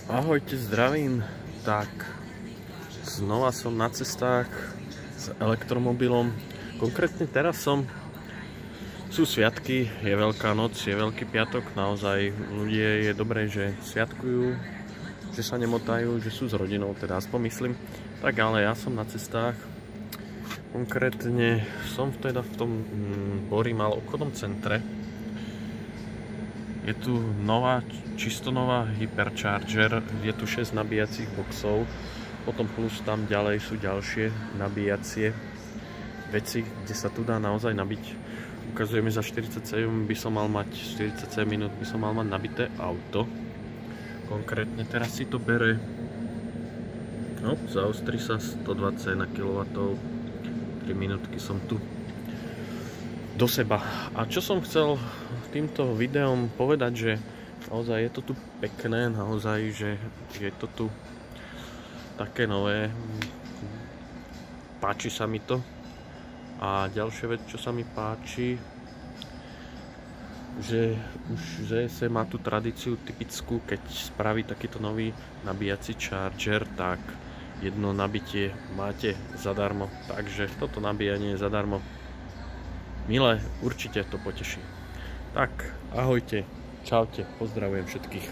Ahojte, zdravím. Tak, znova som na cestách s elektromobilom. Konkrétne teraz sú sviatky, je Veľká noc, je Veľký piatok. Naozaj ľudia je dobré, že sviatkujú, že sa nemotajú, že sú s rodinou, teda aspoň myslím. Tak ale ja som na cestách. Konkrétne som teda v tom Borimal obchodnom centre. Je tu čisto nová Hypercharger, je tu 6 nabíjacích boxov, potom plus tam ďalej sú ďalšie nabíjacie veci, kde sa tu dá naozaj nabiť. Ukazuje mi za 47 minút by som mal mať nabité auto. Konkrétne teraz si to bere, zaostri sa 121 kW, 3 minútky som tu do seba. A čo som chcel týmto videom povedať, že naozaj je to tu pekné, naozaj, že je to tu také nové, páči sa mi to. A ďalšia vec, čo sa mi páči, že už ZS má tú tradíciu typickú, keď spraví takýto nový nabíjací charger, tak jedno nabitie máte zadarmo, takže toto nabíjanie je zadarmo. Milé, určite to poteší. Tak, ahojte, čaute, pozdravujem všetkých.